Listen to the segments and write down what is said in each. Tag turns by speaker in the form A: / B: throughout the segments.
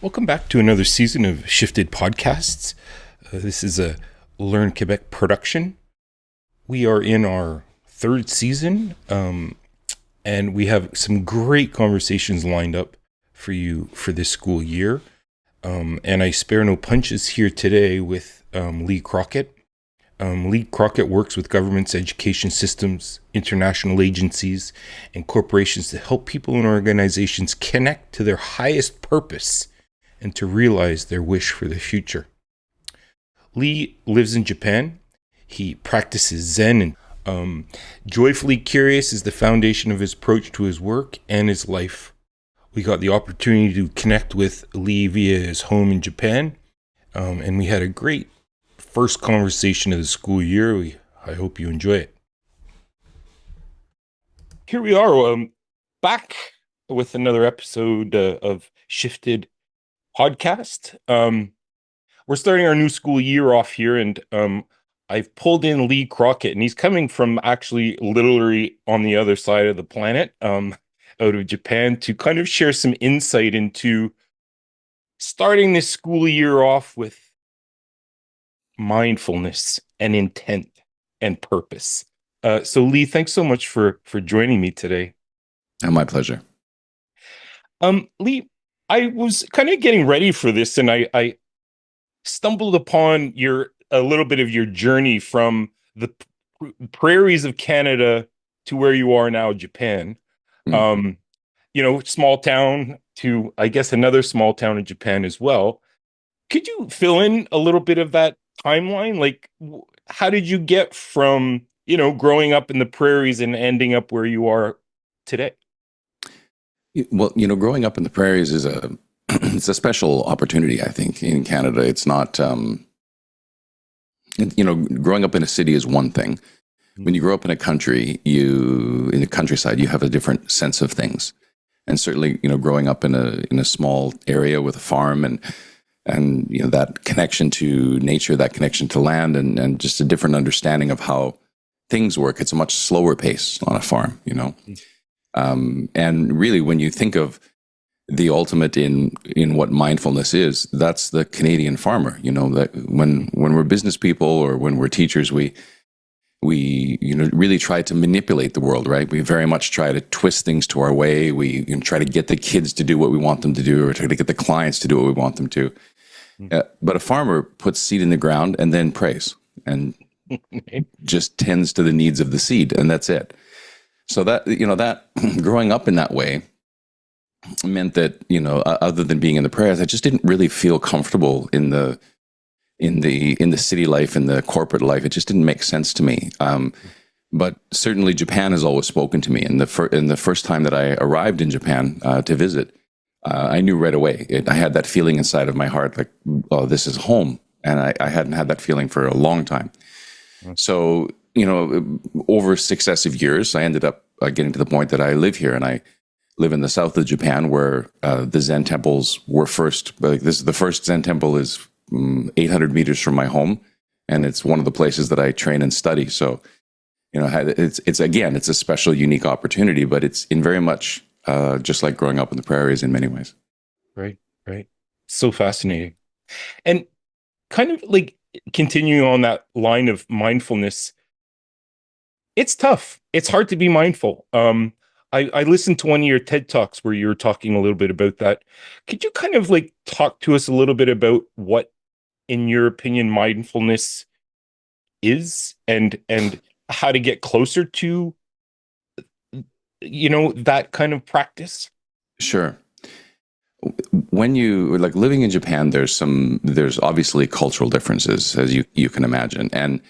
A: Welcome back to another season of ShiftED podcasts. This is a Learn Quebec production. We are in our third season, and we have some great conversations lined up for you for this school year. And I spare no punches here today with Lee Crockett. Lee Crockett works with governments, education systems, international agencies, and corporations to help people and organizations connect to their highest purpose and to realize their wish for the future. Lee lives in Japan. He practices Zen, and joyfully curious is the foundation of his approach to his work and his life. We got the opportunity to connect with Lee via his home in Japan, and we had a great first conversation of the school year. I hope you enjoy it. Here we are, back with another episode of ShiftED podcast. We're starting our new school year off here, and I've pulled in Lee Crockett, and he's coming from actually literally on the other side of the planet, out of Japan, to kind of share some insight into starting this school year off with mindfulness and intent and purpose. So Lee, thanks so much for joining me today.
B: My pleasure.
A: Lee, I was kind of getting ready for this, and I stumbled upon a little bit of your journey from the prairies of Canada to where you are now, Japan. Small town to, I guess, another small town in Japan as well. Could you fill in a little bit of that timeline? Like, how did you get from, growing up in the prairies and ending up where you are today?
B: Well, growing up in the prairies is it's a special opportunity, I think, in Canada. It's not, growing up in a city is one thing. When you grow up in a country, in the countryside, you have a different sense of things. And certainly, growing up in a small area with a farm and that connection to nature, that connection to land, and just a different understanding of how things work. It's a much slower pace on a farm, and really, when you think of the ultimate in what mindfulness is, that's the Canadian farmer. That when we're business people or when we're teachers, we really try to manipulate the world, right? We very much try to twist things to our way. We try to get the kids to do what we want them to do, or try to get the clients to do what we want them to. But a farmer puts seed in the ground and then prays and just tends to the needs of the seed, and that's it. So that growing up in that way meant that, other than being in the prairies, I just didn't really feel comfortable in the city life, in the corporate life. It just didn't make sense to me. But certainly Japan has always spoken to me. And the first time that I arrived in Japan to visit, I knew right away. I had that feeling inside of my heart, like, oh, this is home. And I hadn't had that feeling for a long time. So, over successive years, I ended up getting to the point that I live here, and I live in the south of Japan, where the Zen temples were first. The first Zen temple is 800 meters from my home, and it's one of the places that I train and study. So, it's a special, unique opportunity, but it's in very much just like growing up in the prairies in many ways.
A: Right. So fascinating. And kind of like continuing on that line of mindfulness, it's tough. It's hard to be mindful. I listened to one of your TED Talks where you were talking a little bit about that. Could you kind of like talk to us a little bit about what, in your opinion, mindfulness is, and how to get closer to, that kind of practice?
B: Sure. When you living in Japan, there's obviously cultural differences, as you can imagine, and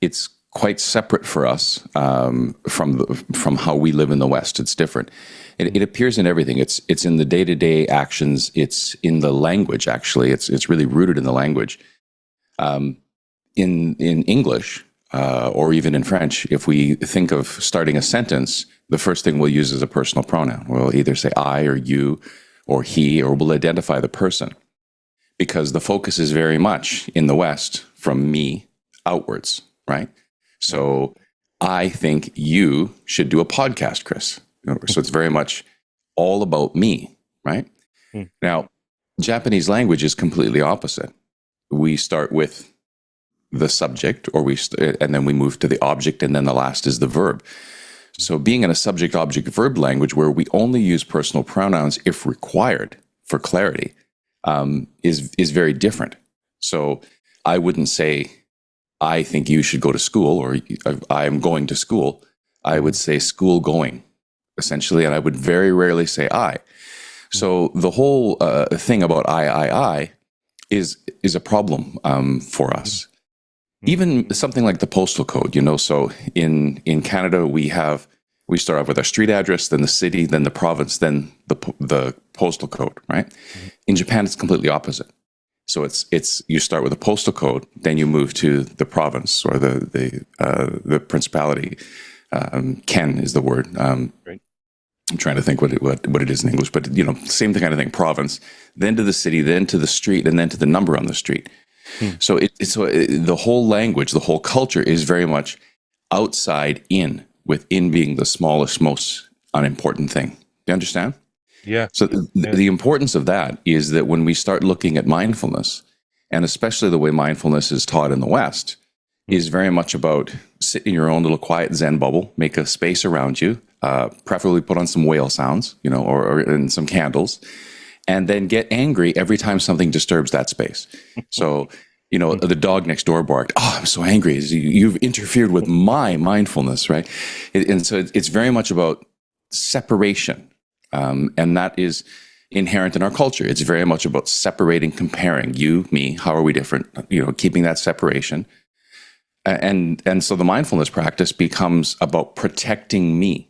B: it's quite separate for us from how we live in the West. It's different. It appears in everything. It's in the day-to-day actions. It's in the language. Actually, it's really rooted in the language. In English or even in French, if we think of starting a sentence, the first thing we'll use is a personal pronoun. We'll either say I or you or he, or we'll identify the person, because the focus is very much in the West from me outwards, right? So I think you should do a podcast, Chris. So it's very much all about me, right? Now, Japanese language is completely opposite. We start with the subject, and then we move to the object, and then the last is the verb. So being in a subject, object, verb language where we only use personal pronouns if required for clarity, is very different. So I wouldn't say, I think you should go to school, or I am going to school. I would say school going, essentially, and I would very rarely say I. So the whole thing about I is a problem for us. Even something like the postal code, so in Canada, we start off with our street address, then the city, then the province, then the postal code, right? In Japan, it's completely opposite. So it's you start with a postal code, then you move to the province or the principality. Ken is the word.
A: Right.
B: I'm trying to think what it is in English, but same kind of thing. Province, then to the city, then to the street, and then to the number on the street. So the whole language, the whole culture is very much outside in, with in being the smallest, most unimportant thing. Do you understand?
A: Yeah.
B: So the importance of that is that when we start looking at mindfulness, and especially the way mindfulness is taught in the West, is very much about sit in your own little quiet Zen bubble, make a space around you, preferably put on some whale sounds, or and some candles, and then get angry every time something disturbs that space. So, the dog next door barked, "Oh, I'm so angry. You've interfered with my mindfulness," right? And so it's very much about separation. And that is inherent in our culture. It's very much about separating, comparing you, me, how are we different, keeping that separation. And so the mindfulness practice becomes about protecting me.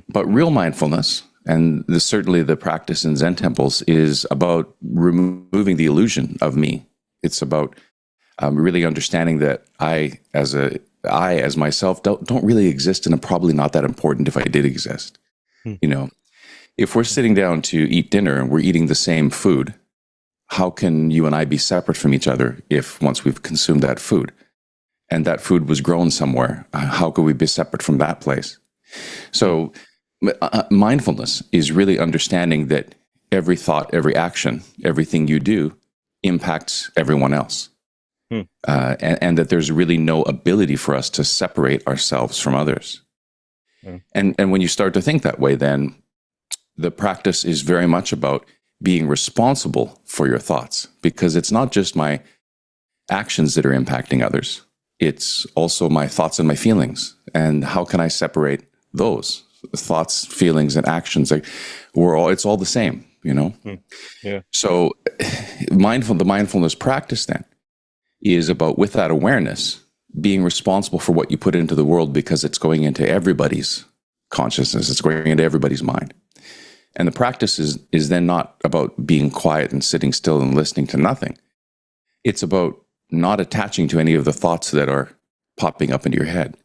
B: But real mindfulness, and certainly the practice in Zen temples, is about removing the illusion of me. It's about really understanding that I as myself don't really exist, and I'm probably not that important if I did exist. If we're sitting down to eat dinner and we're eating the same food, how can you and I be separate from each other if once we've consumed that food and that food was grown somewhere, how could we be separate from that place? So mindfulness is really understanding that every thought, every action, everything you do impacts everyone else. And that there's really no ability for us to separate ourselves from others. And when you start to think that way, then the practice is very much about being responsible for your thoughts, because it's not just my actions that are impacting others. It's also my thoughts and my feelings. And how can I separate those thoughts, feelings, and actions? It's all the same,
A: Yeah.
B: So the mindfulness practice then is about, with that awareness, being responsible for what you put into the world, because it's going into everybody's consciousness. It's going into everybody's mind. And the practice is then not about being quiet and sitting still and listening to nothing. It's about not attaching to any of the thoughts that are popping up into your head.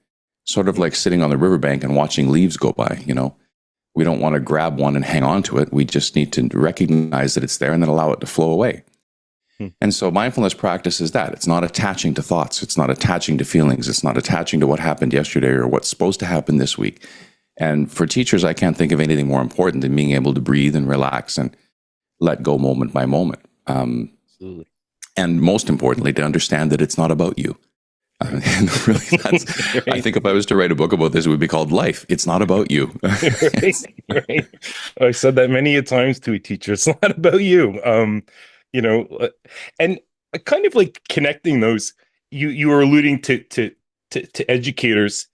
B: Sort of like sitting on the riverbank and watching leaves go by, We don't want to grab one and hang on to it. We just need to recognize that it's there and then allow it to flow away. And so mindfulness practice is that. It's not attaching to thoughts. It's not attaching to feelings. It's not attaching to what happened yesterday or what's supposed to happen this week. And for teachers, I can't think of anything more important than being able to breathe and relax and let go moment by moment.
A: Absolutely.
B: And most importantly, to understand that it's not about you. And really,
A: Right.
B: I think if I was to write a book about this, it would be called Life. It's not about you.
A: Right. I said that many a times to a teacher. It's not about you. And kind of like connecting those. You were alluding to educators.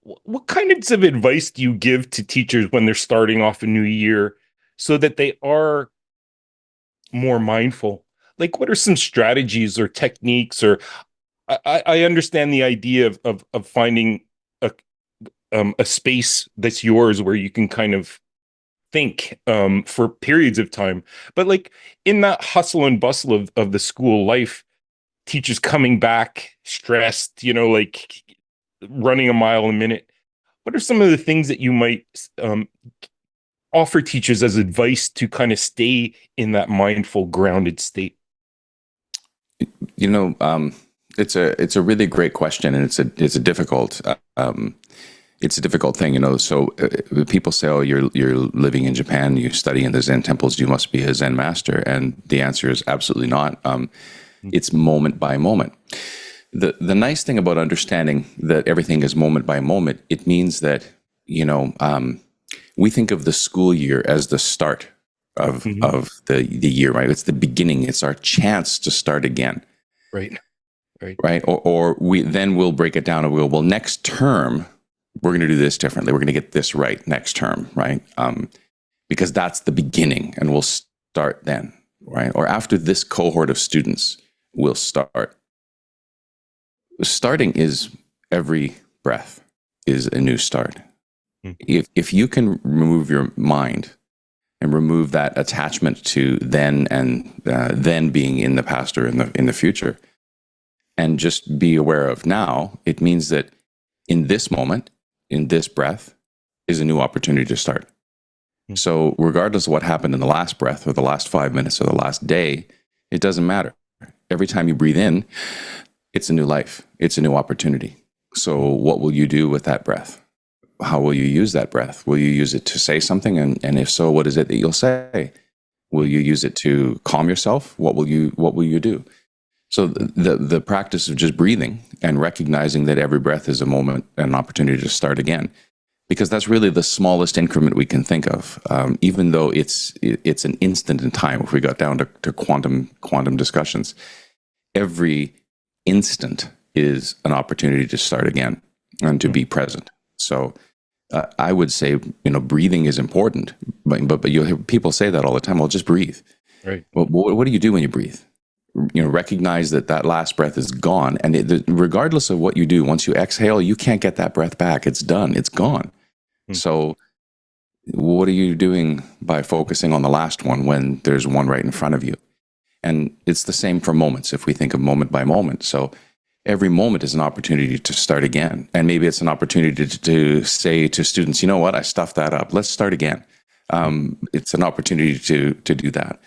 A: What kinds of advice do you give to teachers when they're starting off a new year so that they are more mindful? Like, what are some strategies or techniques? Or I understand the idea of finding a space that's yours where you can kind of think for periods of time. But like in that hustle and bustle of the school life, teachers coming back stressed, like running a mile a minute. What are some of the things that you might offer teachers as advice to kind of stay in that mindful, grounded state?
B: It's a really great question, and it's a difficult it's a difficult thing, So people say, "Oh, you're living in Japan, you study in the Zen temples, you must be a Zen master." And the answer is absolutely not. It's moment by moment. The nice thing about understanding that everything is moment by moment, it means that we think of the school year as the start of the year, right? It's the beginning. It's our chance to start again.
A: Right. Right.
B: Right. Or we'll break it down and well, next term, we're going to do this differently. We're going to get this right next term. Right. Because that's the beginning and we'll start then. Right. Or after this cohort of students, we'll start. Starting is every breath is a new start. If you can remove your mind and remove that attachment to then and then being in the past or in the future, and just be aware of now, it means that in this moment, in this breath, is a new opportunity to start. So regardless of what happened in the last breath or the last 5 minutes or the last day, it doesn't matter. Every time you breathe in, it's a new life. It's a new opportunity. So what will you do with that breath? How will you use that breath? Will you use it to say something? And if so, what is it that you'll say? Will you use it to calm yourself? What will you do? So the practice of just breathing and recognizing that every breath is a moment, an opportunity to start again, because that's really the smallest increment we can think of. Even though it's an instant in time, if we got down to quantum discussions, every instant is an opportunity to start again and to be present. So I would say, breathing is important, but you'll hear people say that all the time. Well, just breathe.
A: Right.
B: Well, what do you do when you breathe? Recognize that last breath is gone. And regardless of what you do, once you exhale, you can't get that breath back. It's done. It's gone. So what are you doing by focusing on the last one when there's one right in front of you? And it's the same for moments, if we think of moment by moment. So every moment is an opportunity to start again. And maybe it's an opportunity to say to students, you know what, I stuffed that up. Let's start again. It's an opportunity to do that.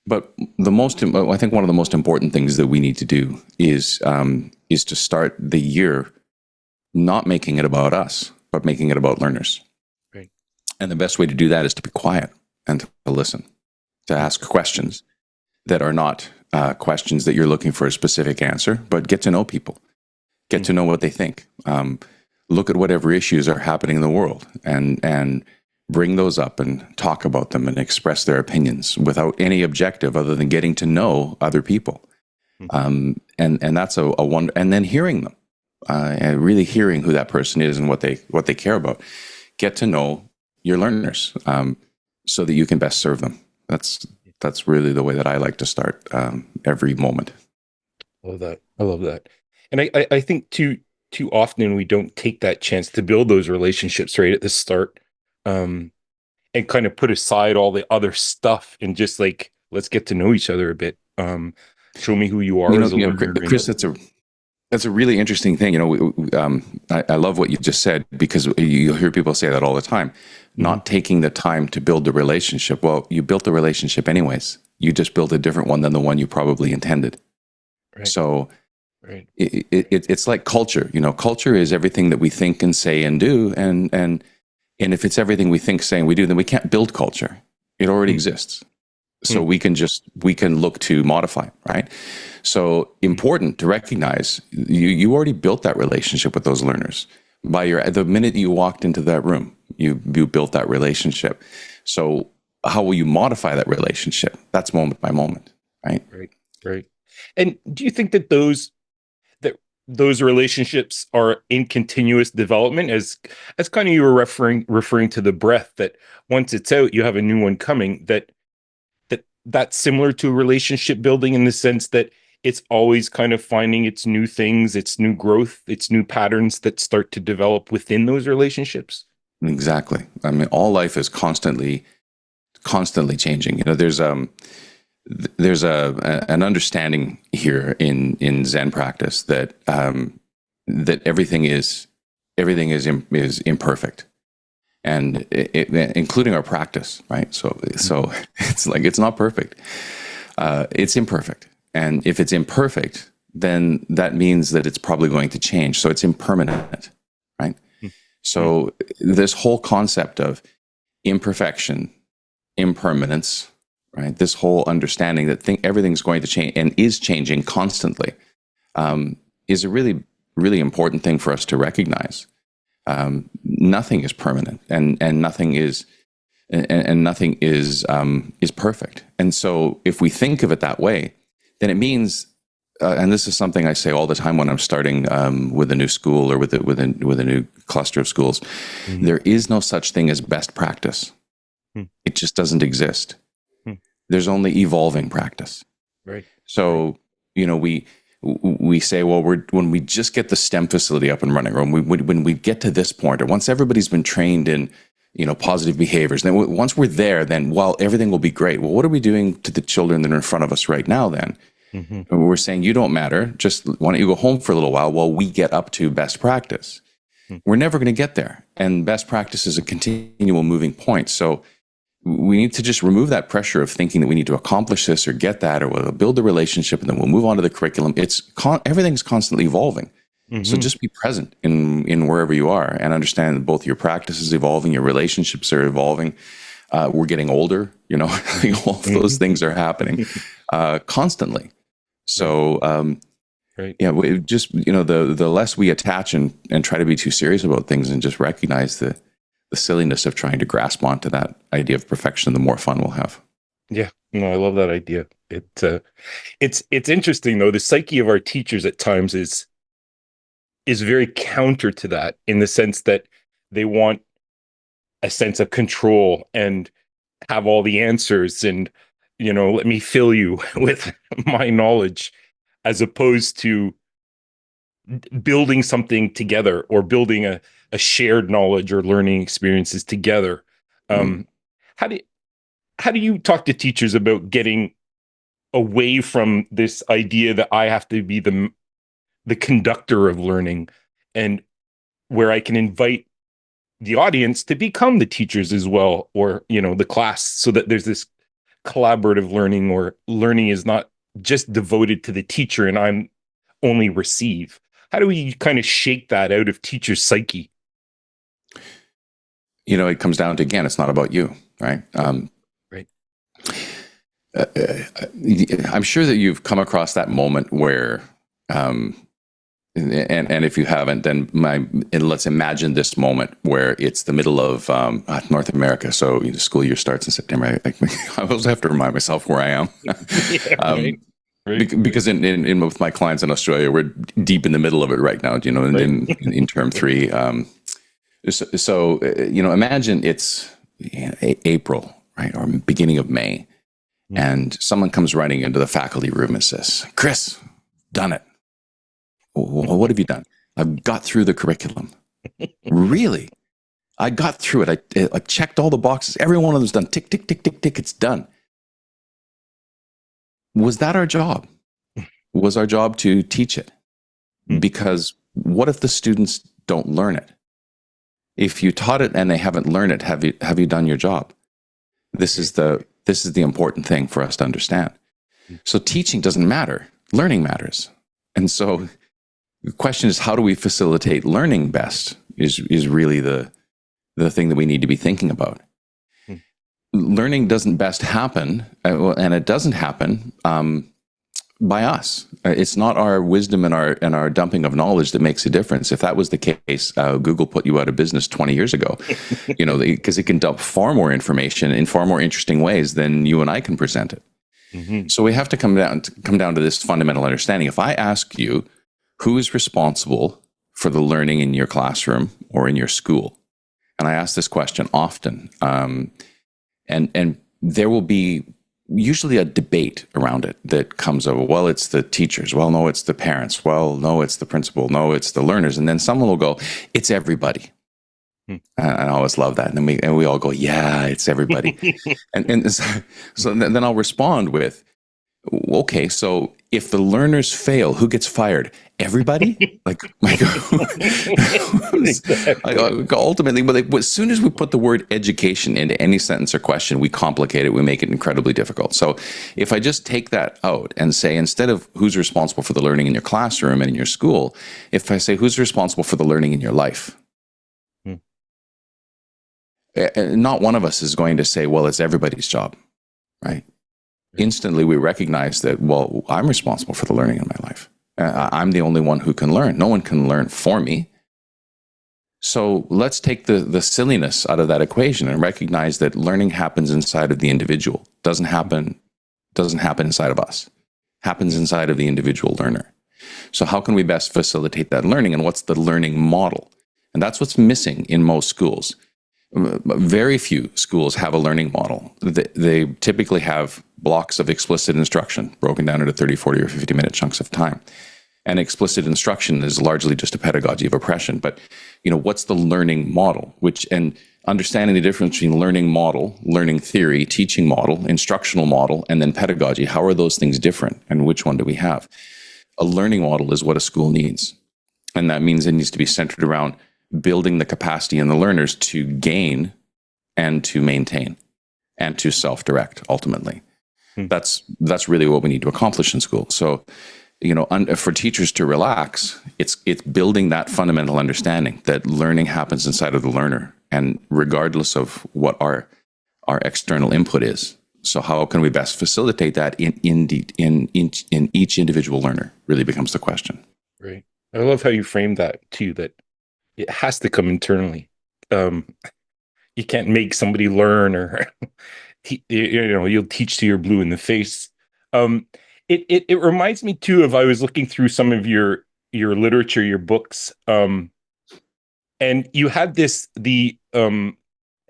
B: But I think one of the most important things that we need to do is to start the year not making it about us, but making it about learners.
A: Right.
B: And the best way to do that is to be quiet and to listen, to ask questions that are not questions that you're looking for a specific answer, but get to know people, get to know what they think. Look at whatever issues are happening in the world and bring those up and talk about them and express their opinions without any objective other than getting to know other people. And that's a wonder. And then hearing them, and really hearing who that person is and what they care about. Get to know your learners so that you can best serve them. That's really the way that I like to start every moment.
A: I love that. And I think too often we don't take that chance to build those relationships right at the start. And kind of put aside all the other stuff and just like, let's get to know each other a bit. Show me who you are as a learner.
B: Chris, that's a really interesting thing. I love what you just said, because you hear people say that all the time, not taking the time to build the relationship. Well, you built the relationship anyways. You just built a different one than the one you probably intended. Right. So it's like culture. Culture is everything that we think and say and do. And if it's everything we think, say, and we do, then we can't build culture. It already exists. So we can look to modify, right? So important to recognize you already built that relationship with those learners. The minute you walked into that room, you built that relationship. So how will you modify that relationship? That's moment by moment, right?
A: Right. And do you think that those relationships are in continuous development, as kind of you were referring to the breath, that once it's out, you have a new one coming, that's similar to relationship building in the sense that it's always kind of finding its new things, its new growth, its new patterns that start to develop within those relationships?
B: Exactly. I mean, all life is constantly changing. There's an understanding here in Zen practice that everything is imperfect, and including our practice, right? So it's like it's not perfect, it's imperfect, and if it's imperfect, then that means that it's probably going to change. So it's impermanent, right? So this whole concept of imperfection, impermanence, right? This whole understanding that everything's going to change and is changing constantly, is a really, really important thing for us to recognize. Nothing is permanent, and nothing is perfect. And so, if we think of it that way, then it means, and this is something I say all the time when I'm starting with a new school or with a new cluster of schools, there is no such thing as best practice. It just doesn't exist. There's only evolving practice.
A: Right.
B: So, we say, well, when we just get the STEM facility up and running, or when we get to this point, or once everybody's been trained in, positive behaviors, then once we're there, then, well, everything will be great. Well, what are we doing to the children that are in front of us right now then? And we're saying, you don't matter. Just why don't you go home for a little while we get up to best practice? We're never going to get there. And best practice is a continual moving point. So we need to just remove that pressure of thinking that we need to accomplish this or get that, or we'll build the relationship and then we'll move on to the curriculum. Everything's constantly evolving. So just be present in wherever you are and understand that both your practice is evolving, your relationships are evolving. We're getting older, all of those things are happening constantly. So,
A: right.
B: Yeah, just, the less we attach and try to be too serious about things and just recognize the silliness of trying to grasp onto that idea of perfection, the more fun we'll have.
A: Yeah, no, I love that idea. It's interesting though. The psyche of our teachers at times is very counter to that, in the sense that they want a sense of control and have all the answers, and let me fill you with my knowledge, as opposed to building something together, or building a shared knowledge or learning experiences together. How do you talk to teachers about getting away from this idea that I have to be the conductor of learning, and where I can invite the audience to become the teachers as well, or the class, so that there's this collaborative learning, or learning is not just devoted to the teacher and I'm only receive? How do we kind of shake that out of teachers' psyche?
B: It comes down to, again, it's not about you, right?
A: Right.
B: I'm sure that you've come across that moment where, and if you haven't, then let's imagine this moment where it's the middle of North America. So the school year starts in September. I always have to remind myself where I am.
A: Right.
B: Because in with my clients in Australia, we're deep in the middle of it right now, in term 3. So imagine it's April, right, or beginning of May, and someone comes running into the faculty room and says, "Chris, done it." "Well, what have you done?" "I've got through the curriculum." "Really?" "I got through it. I checked all the boxes. Every one of them's done. Tick, tick, tick, tick, tick. It's done." Was that our job? Was our job to teach it? Because what if the students don't learn it? If you taught it and they haven't learned it, have you done your job? This is the important thing for us to understand. So teaching doesn't matter. Learning matters. And so the question is, how do we facilitate learning best is really the thing that we need to be thinking about. Learning doesn't best happen, and it doesn't happen by us. It's not our wisdom and our dumping of knowledge that makes a difference. If that was the case, Google put you out of business 20 years ago, because it can dump far more information in far more interesting ways than you and I can present it. So we have to come down to this fundamental understanding. If I ask you, who is responsible for the learning in your classroom or in your school? And I ask this question often, and there will be usually a debate around it that comes over, well, it's the teachers. Well, no, it's the parents. Well, no, it's the principal. No, it's the learners. And then someone will go, it's everybody. And I always love that. And we all go, yeah, it's everybody. and so then I'll respond with, okay, so if the learners fail, who gets fired? Everybody? Ultimately, but as soon as we put the word education into any sentence or question, we complicate it. We make it incredibly difficult. So if I just take that out and say, instead of who's responsible for the learning in your classroom and in your school, if I say who's responsible for the learning in your life, not one of us is going to say, well, it's everybody's job, right? Instantly, we recognize that, well, I'm responsible for the learning in my life. I'm the only one who can learn. No one can learn for me. So let's take the silliness out of that equation and recognize that learning happens inside of the individual. Doesn't happen inside of us. Happens inside of the individual learner. So how can we best facilitate that learning, and what's the learning model? And that's what's missing in most schools. Very few schools have a learning model. They typically have blocks of explicit instruction broken down into 30, 40, or 50-minute chunks of time. And explicit instruction is largely just a pedagogy of oppression. But, what's the learning model? And understanding the difference between learning model, learning theory, teaching model, instructional model, and then pedagogy. How are those things different, and which one do we have? A learning model is what a school needs. And that means it needs to be centered around building the capacity in the learners to gain and to maintain and to self-direct ultimately. That's really what we need to accomplish in school. So, for teachers to relax, it's building that fundamental understanding that learning happens inside of the learner, and regardless of what our external input is. So how can we best facilitate that in each individual learner really becomes the question.
A: Right. I love how you framed that too, that it has to come internally. You can't make somebody learn, or you'll teach till you're blue in the face. It reminds me too of, I was looking through some of your literature, your books, and you had the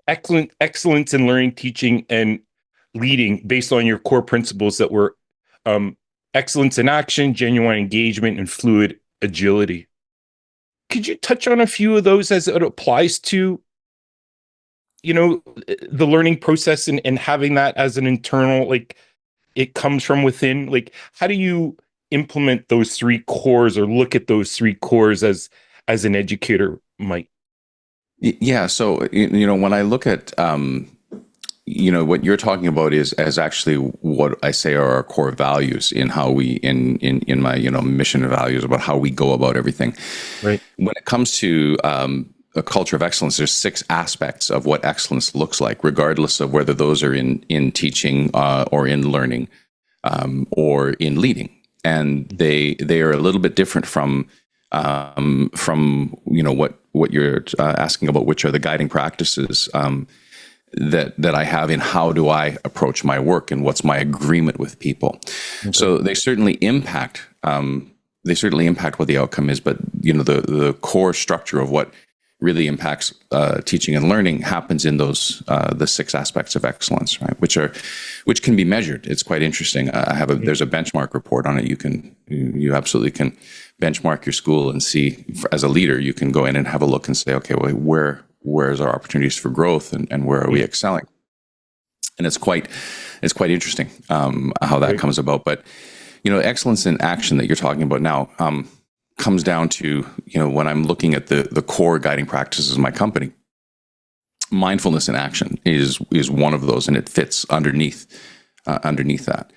A: excellence in learning, teaching, and leading based on your core principles that were excellence in action, genuine engagement, and fluid agility. Could you touch on a few of those as it applies to, the learning process and having that as an internal, like, it comes from within? Like, how do you implement those three cores, or look at those three cores as an educator might?
B: Yeah. So, when I look at, what you're talking about is actually what I say are our core values in how we, in my, mission and values about how we go about everything.
A: Right.
B: When it comes to a culture of excellence, there's 6 aspects of what excellence looks like, regardless of whether those are in teaching or in learning or in leading. And they are a little bit different from what you're asking about, which are the guiding practices that I have in how do I approach my work and what's my agreement with people. Okay. So they certainly impact what the outcome is, but the core structure of what really impacts teaching and learning happens in those the 6 aspects of excellence, right? Which can be measured. It's quite interesting. There's a benchmark report on it. You absolutely can benchmark your school and see, as a leader, you can go in and have a look and say, okay, well, where's our opportunities for growth, and where are we excelling? And it's quite interesting how that comes about. But excellence in action that you're talking about now comes down to, when I'm looking at the core guiding practices of my company, mindfulness in action is one of those, and it fits underneath that.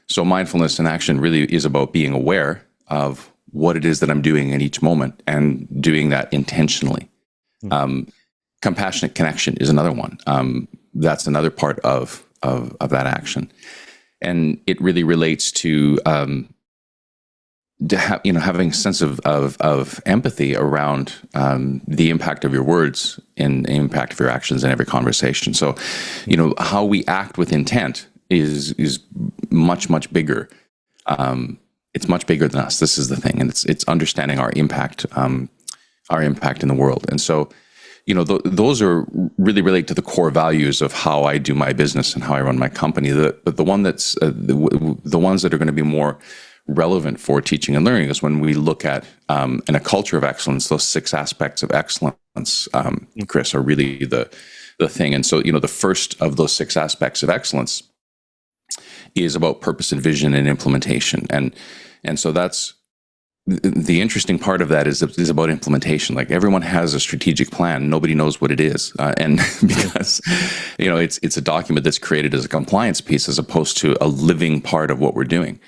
B: So mindfulness in action really is about being aware of what it is that I'm doing in each moment, and doing that intentionally. Compassionate connection is another one. That's another part of that action, and it really relates to having a sense of empathy around the impact of your words and the impact of your actions in every conversation. So, how we act with intent is much bigger. It's much bigger than us. This is the thing, and it's understanding our impact in the world. And so, those are really relate to the core values of how I do my business and how I run my company. But the one that's the ones that are going to be more relevant for teaching and learning is when we look at in a culture of excellence, those 6 aspects of excellence, Chris, are really the thing. And so, the first of those 6 aspects of excellence is about purpose and vision and implementation. And so that's the interesting part of that is about implementation. Like, everyone has a strategic plan. Nobody knows what it is. And because, it's a document that's created as a compliance piece as opposed to a living part of what we're doing.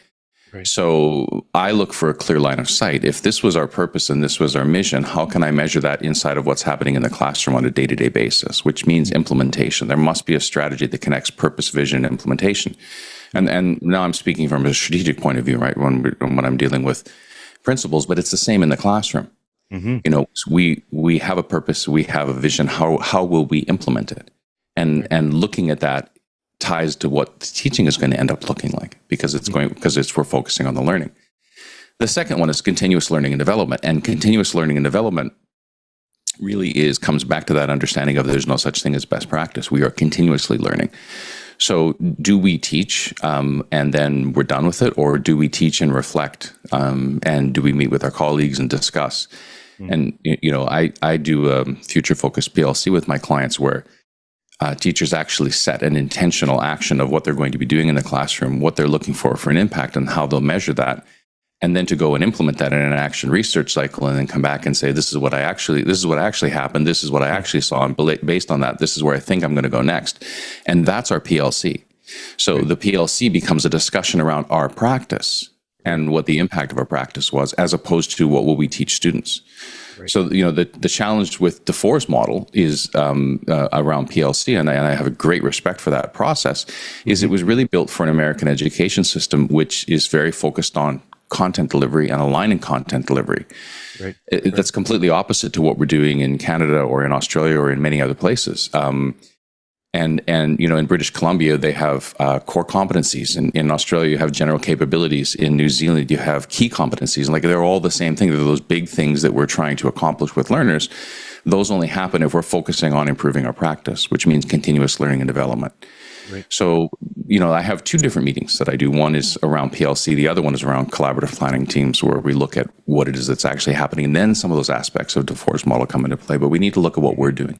A: Right.
B: So I look for a clear line of sight. If this was our purpose and this was our mission, how can I measure that inside of what's happening in the classroom on a day-to-day basis, which means implementation. There must be a strategy that connects purpose, vision, and implementation. And now I'm speaking from a strategic point of view, right? When I'm dealing with principles, but it's the same in the classroom.
A: Mm-hmm.
B: You know, we have a purpose, we have a vision. How will we implement it? And looking at that ties to what the teaching is going to end up looking like, because we're focusing on the learning. The second one is continuous learning and development, and continuous learning and development really comes back to that understanding of there's no such thing as best practice. We are continuously learning. So do we teach and then we're done with it, or do we teach and reflect, and do we meet with our colleagues and discuss? And you know, I do a future focused PLC with my clients where teachers actually set an intentional action of what they're going to be doing in the classroom, what they're looking for an impact, and how they'll measure that, and then to go and implement that in an action research cycle, and then come back and say, this is what actually happened, this is what I actually saw, and based on that, this is where I think I'm going to go next. And that's our PLC. So the PLC becomes a discussion around our practice and what the impact of our practice was, as opposed to what will we teach students. Right. So, you know, the challenge with DeFore's model is around PLC, and I have a great respect for that process, is it was really built for an American education system, which is very focused on content delivery and aligning content delivery. Right. That's completely opposite to what we're doing in Canada or in Australia or in many other places. And you know, in British Columbia, they have core competencies. In Australia, you have general capabilities. In New Zealand, you have key competencies. And like, they're all the same thing. They're those big things that we're trying to accomplish with learners. Those only happen if we're focusing on improving our practice, which means continuous learning and development. Right. So, you know, I have two different meetings that I do. One is around PLC. The other one is around collaborative planning teams, where we look at what it is that's actually happening. And then some of those aspects of DeFore's model come into play. But we need to look at what we're doing.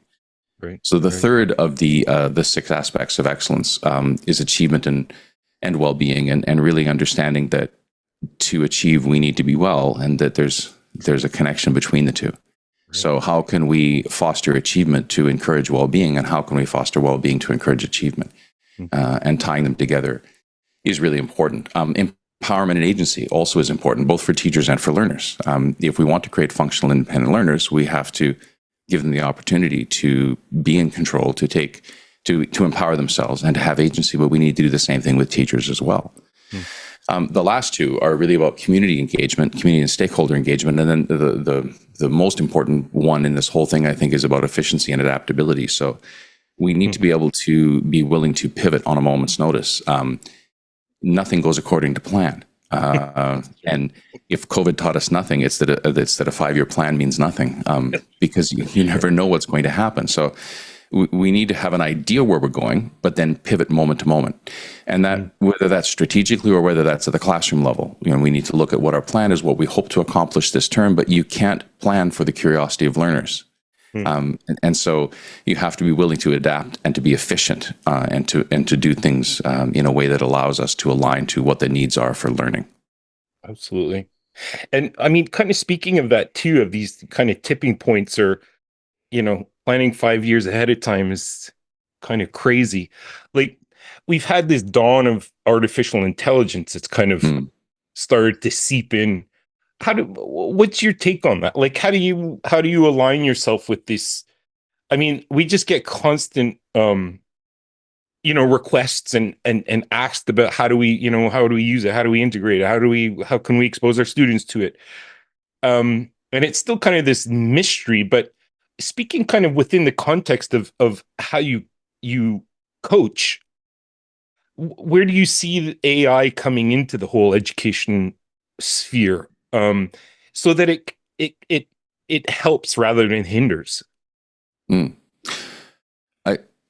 B: Right. So the third of the 6 aspects of excellence is achievement and well-being, and really understanding that to achieve, we need to be well, and that there's a connection between the two. Right. So how can we foster achievement to encourage well-being, and how can we foster well-being to encourage achievement? And tying them together is really important. Empowerment and agency also is important, both for teachers and for learners. If we want to create functional independent learners, we have to give them the opportunity to be in control, to empower themselves and to have agency, but we need to do the same thing with teachers as well. The last two are really about community engagement, community and stakeholder engagement, and then the most important one in this whole thing, I think, is about efficiency and adaptability. So we need to be able to be willing to pivot on a moment's notice. Nothing goes according to plan. And if COVID taught us nothing, it's that a 5-year plan means nothing, because you never know what's going to happen. So we need to have an idea where we're going, but then pivot moment to moment. And that, whether that's strategically or whether that's at the classroom level, you know, we need to look at what our plan is, what we hope to accomplish this term, but you can't plan for the curiosity of learners. And so you have to be willing to adapt and to be efficient, and to do things in a way that allows us to align to what the needs are for learning.
A: Absolutely. And I mean, kind of speaking of that too, of these kind of tipping points, or, you know, planning 5 years ahead of time is kind of crazy. Like, we've had this dawn of artificial intelligence. It's kind of started to seep in. What's your take on that? Like, how do you align yourself with this? I mean, we just get constant, you know, requests and asked about how do we use it? How do we integrate it? How can we expose our students to it? And it's still kind of this mystery, but speaking kind of within the context of how you coach, where do you see the AI coming into the whole education sphere? So that it helps rather than hinders.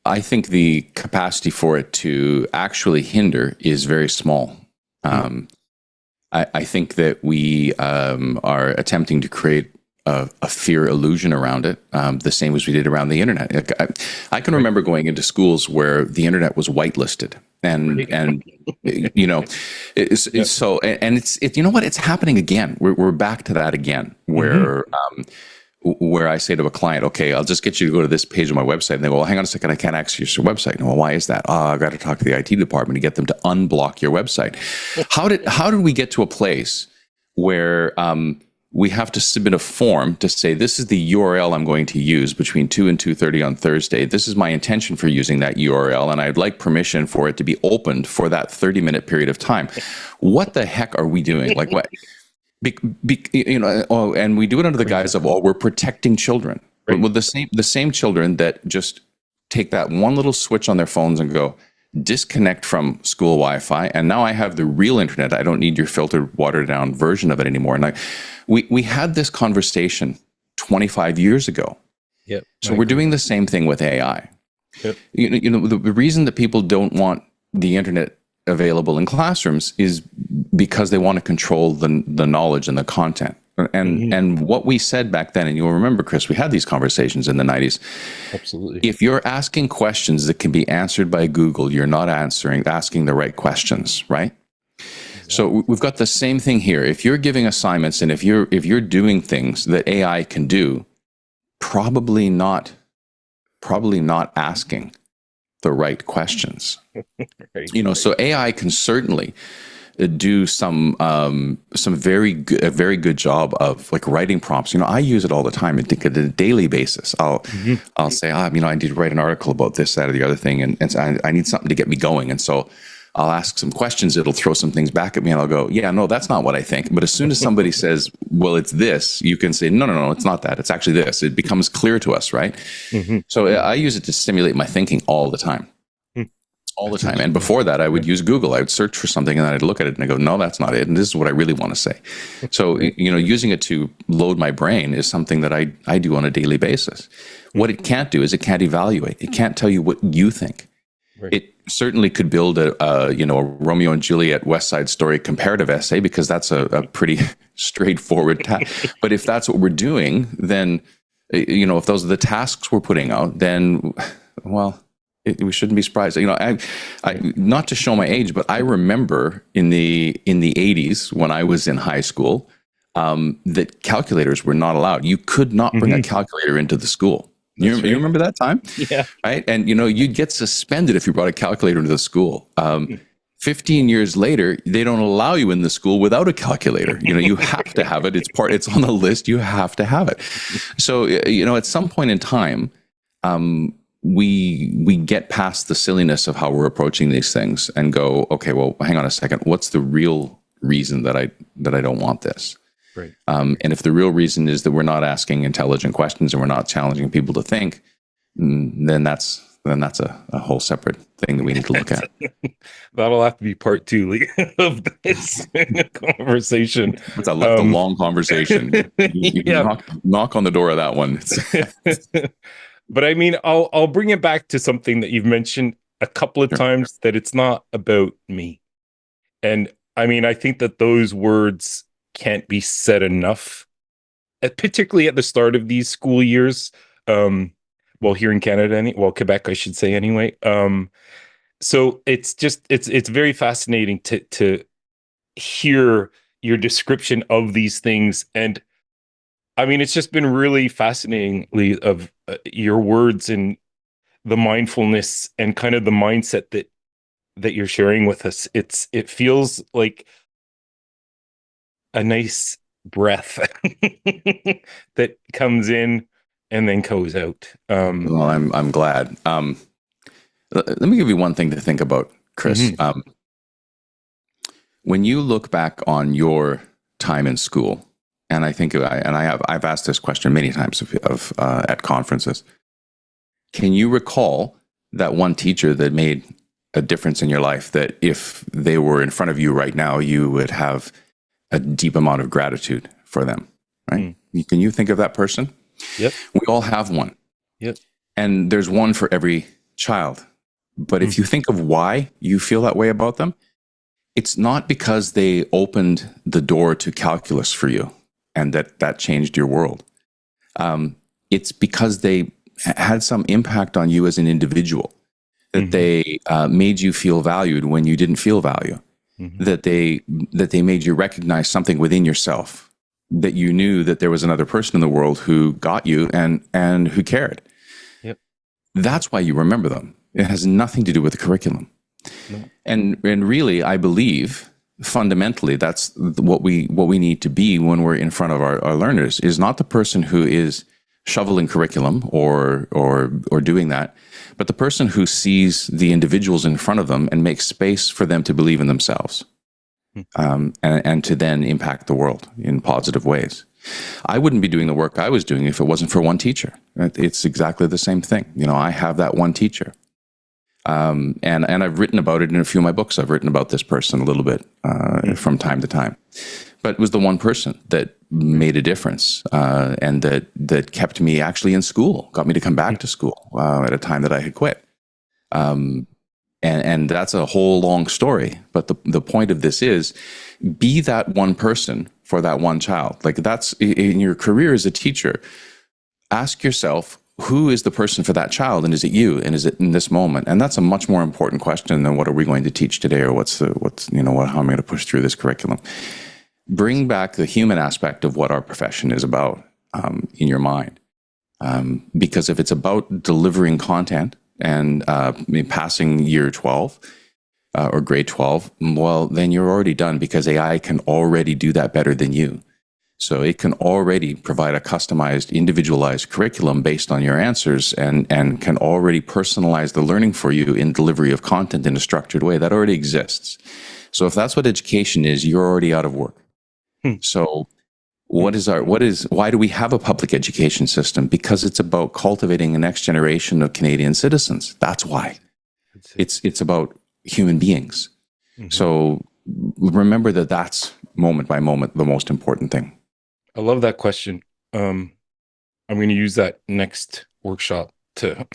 B: I think the capacity for it to actually hinder is very small. I think that we are attempting to create a fear illusion around it, the same as we did around the internet. I can remember going into schools where the internet was whitelisted, and you know, it's so, and it's you know what, it's happening again. We're back to that again, where where I say to a client, okay, I'll just get you to go to this page on my website. And they go, well, hang on a second, I can't access your website. And, well, why is that? Oh, I've got to talk to the IT department to get them to unblock your website. How did we get to a place where we have to submit a form to say, this is the URL I'm going to use between 2 and 2:30 on Thursday. This is my intention for using that URL, and I'd like permission for it to be opened for that 30-minute period of time. What the heck are we doing? Like what? And we do it under the guise of, we're protecting children. Right. Well, the same children that just take that one little switch on their phones and go, disconnect from school Wi-Fi, and now I have the real internet. I don't need your filtered, watered down version of it anymore. And we had this conversation 25 years ago.
A: Yep.
B: So we're doing the same thing with AI. Yep. The reason that people don't want the internet available in classrooms is because they want to control the knowledge and the content. And what we said back then, and you'll remember, Chris, we had these conversations in the 90s.
A: Absolutely.
B: If you're asking questions that can be answered by Google, you're not asking the right questions, right? Exactly. So we've got the same thing here. If you're giving assignments and if you're doing things that AI can do, probably not asking the right questions. Right. So AI can certainly do some very good job of like writing prompts. I use it all the time. I think on a daily basis, I'll say, I need to write an article about this, that, or the other thing, and I need something to get me going. And so I'll ask some questions. It'll throw some things back at me, and I'll go, yeah, no, that's not what I think. But as soon as somebody says, well, it's this, you can say, no, it's not that. It's actually this. It becomes clear to us, right? Mm-hmm. So I use it to stimulate my thinking all the time. All the time. And before that, I would use Google. I would search for something and then I'd look at it and I go, no, that's not it. And this is what I really want to say. So, using it to load my brain is something that I do on a daily basis. What it can't do is it can't evaluate. It can't tell you what you think. Right. It certainly could build a Romeo and Juliet West Side Story comparative essay, because that's a pretty straightforward task. But if that's what we're doing, then, if those are the tasks we're putting out, then, well, we shouldn't be surprised. I not to show my age, but I remember in the 80s when I was in high school, that calculators were not allowed. You could not bring a calculator into the school. You remember that time? Yeah. Right. And you'd get suspended if you brought a calculator into the school. 15 years later, they don't allow you in the school without a calculator. You have to have it. It's on the list. You have to have it. So, at some point in time, we get past the silliness of how we're approaching these things and go, okay, well, hang on a second. What's the real reason that I don't want this? Right. And if the real reason is that we're not asking intelligent questions and we're not challenging people to think, then that's a whole separate thing that we need to look at.
A: That'll have to be part 2, Lee, of this conversation.
B: It's a long conversation. You knock on the door of that one.
A: But I mean, I'll bring it back to something that you've mentioned a couple of times, that it's not about me. And I mean, I think that those words can't be said enough, particularly at the start of these school years. Here in Canada, Quebec, I should say anyway. So it's very fascinating to hear your description of these things. And I mean, it's just been really fascinating, Lee, of your words and the mindfulness and kind of the mindset that you're sharing with us. It feels like a nice breath that comes in and then goes out.
B: Well, I'm glad. Let me give you one thing to think about, Chris. Mm-hmm. When you look back on your time in school, and I think I've asked this question many times at conferences. Can you recall that one teacher that made a difference in your life, that if they were in front of you right now, you would have a deep amount of gratitude for them, right? Can you think of that person?
A: Yep.
B: We all have one.
A: Yep.
B: And there's one for every child. But if you think of why you feel that way about them, it's not because they opened the door to calculus for you and that changed your world. It's because they had some impact on you as an individual, that they made you feel valued when you didn't feel value, that they made you recognize something within yourself that you knew that there was another person in the world who got you and who cared.
A: Yep.
B: That's why you remember them. It has nothing to do with the curriculum.
A: No.
B: And really, I believe fundamentally that's what we need to be when we're in front of our learners, is not the person who is shoveling curriculum or doing that, but the person who sees the individuals in front of them and makes space for them to believe in themselves, and to then impact the world in positive ways. I wouldn't be doing the work I was doing if it wasn't for one teacher. It's exactly the same thing. I have that one teacher. And I've written about it in a few of my books. I've written about this person a little bit from time to time. But it was the one person that made a difference, and that kept me actually in school, got me to come back to school at a time that I had quit. And that's a whole long story. But the point of this is, be that one person for that one child. Like, that's in your career as a teacher. Ask yourself, who is the person for that child, and is it you, and is it in this moment? And that's a much more important question than what are we going to teach today, or how am I going to push through this curriculum? Bring back the human aspect of what our profession is about in your mind, because if it's about delivering content and passing year 12 or grade 12, well, then you're already done, because AI can already do that better than you. So it can already provide a customized, individualized curriculum based on your answers, and can already personalize the learning for you in delivery of content in a structured way. That already exists. So if that's what education is, you're already out of work. So why do we have a public education system? Because it's about cultivating the next generation of Canadian citizens. That's why. It's about human beings. Mm-hmm. So remember that's moment by moment the most important thing.
A: I love that question. I'm going to use that next workshop to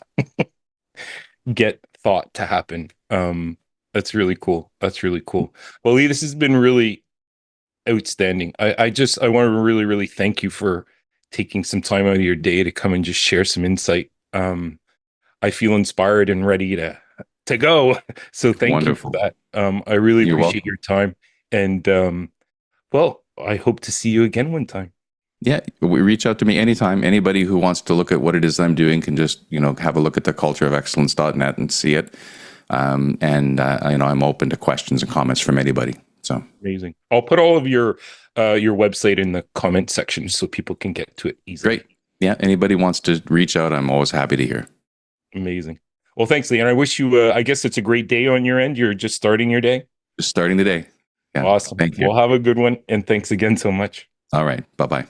A: get thought to happen. That's really cool. Well, Lee, this has been really outstanding. I want to really, really thank you for taking some time out of your day to come and just share some insight. I feel inspired and ready to go. So thank
B: Wonderful.
A: you for that. I really
B: You're
A: appreciate
B: welcome.
A: your time. And well, I hope to see you again one time.
B: Yeah, reach out to me anytime. Anybody who wants to look at what it is I'm doing can just, have a look at the cultureofexcellence.net and see it. I'm open to questions and comments from anybody. So
A: amazing. I'll put all of your website in the comment section so people can get to it easily.
B: Great. Yeah, anybody wants to reach out, I'm always happy to hear.
A: Amazing. Well, thanks, Lee. And I wish you, I guess it's a great day on your end. You're just starting your day?
B: Just starting the day. Yeah.
A: Awesome.
B: Thank you.
A: Well, have a good one. And thanks again so much.
B: All right. Bye-bye.